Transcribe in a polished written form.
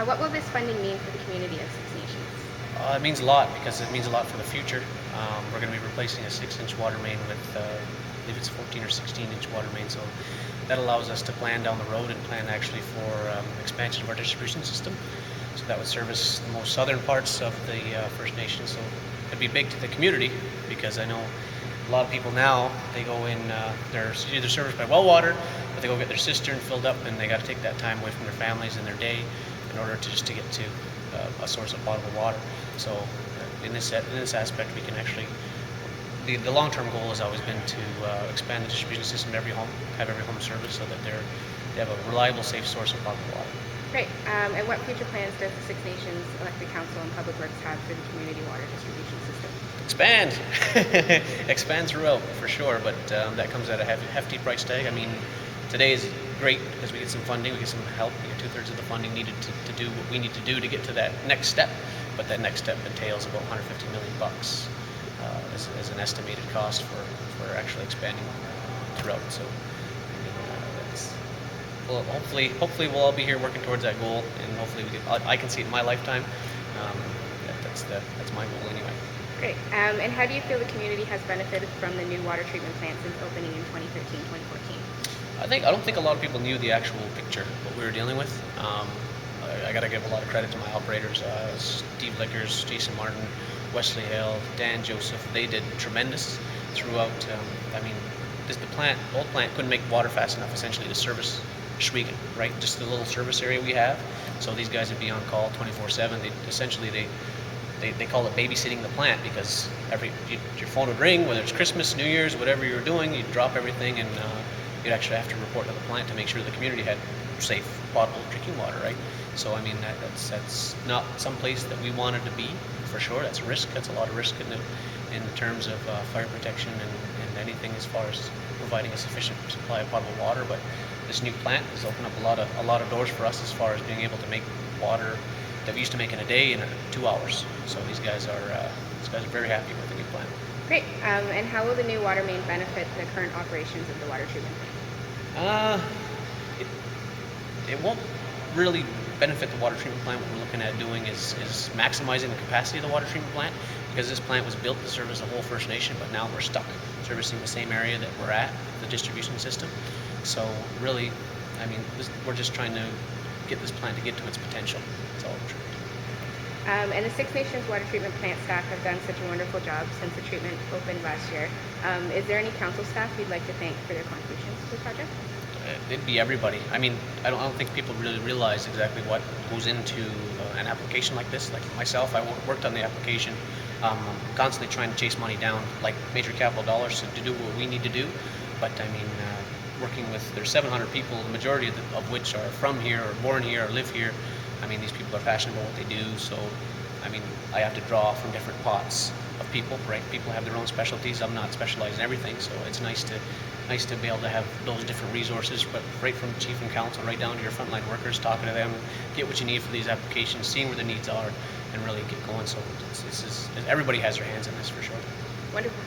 What will this funding mean for the community of Six Nations? It means a lot because it means a lot for the future. We're going to be replacing a 6-inch water main with, I believe it's 14 or 16-inch water main, so that allows us to plan down the road and plan actually for expansion of our distribution system. So that would service the most southern parts of the First Nations. So it'd be big to the community because I know a lot of people now, they go in, they're either serviced by well water, but they go get their cistern filled up and they got to take that time away from their families and their day in order to just to get to a source of potable water. So in this aspect, we can actually, the long-term goal has always been to expand the distribution system to every home, have every home service so that they have a reliable, safe source of potable water. Great. And what future plans does the Six Nations Elected Council and Public Works have for the community water distribution system? Expand, expand throughout for sure, but that comes at a hefty price tag. I mean, today is great because we get some funding, we get some help. We get 2/3 of the funding needed to do what we need to do to get to that next step. But that next step entails about $150 million as an estimated cost for actually expanding throughout. So, I mean, well, hopefully we'll all be here working towards that goal, and hopefully I can see it in my lifetime. That's my goal anyway. Great. And how do you feel the community has benefited from the new water treatment plant since opening in 2013, 2014? I don't think a lot of people knew the actual picture, what we were dealing with. I got to give a lot of credit to my operators, Steve Lickers, Jason Martin, Wesley Hale, Dan Joseph. They did tremendous throughout. I mean, the old plant couldn't make water fast enough essentially to service Schweigen, right? Just the little service area we have. So these guys would be on call 24/7. They call it babysitting the plant because your phone would ring, whether it's Christmas, New Year's, whatever you were doing, you'd drop everything and you'd actually have to report to the plant to make sure the community had safe, potable drinking water, right? So I mean that's not some place that we wanted to be for sure. That's a risk. That's a lot of risk in terms of fire protection and anything as far as providing a sufficient supply of potable water. But this new plant has opened up a lot of doors for us as far as being able to make water that we used to make in a day in 2 hours. So these guys are very happy with the new plant. Great. And how will the new water main benefit the current operations of the water treatment plant? It won't really benefit the water treatment plant. What we're looking at doing is maximizing the capacity of the water treatment plant because this plant was built to service the whole First Nation, but now we're stuck servicing the same area that we're at, the distribution system. So really, I mean, we're just trying to get this plant to get to its potential. That's all we're trying to do. And the Six Nations water treatment plant staff have done such a wonderful job since the treatment opened last year. Is there any council staff you'd like to thank for their contributions to the project? It'd be everybody. I mean, I don't think people really realize exactly what goes into an application like this. Like myself, I worked on the application. I'm constantly trying to chase money down, like major capital dollars, to do what we need to do. But I mean, working with, there's 700 people, the majority of which are from here or born here or live here. I mean, these people are passionate about what they do. So, I mean, I have to draw from different pots of people, right? People have their own specialties. I'm not specialized in everything, so it's nice to be able to have those different resources, but right from chief and council right down to your frontline workers, talking to them, get what you need for these applications, seeing where the needs are, and really get going. So everybody has their hands in this for sure. Wonderful.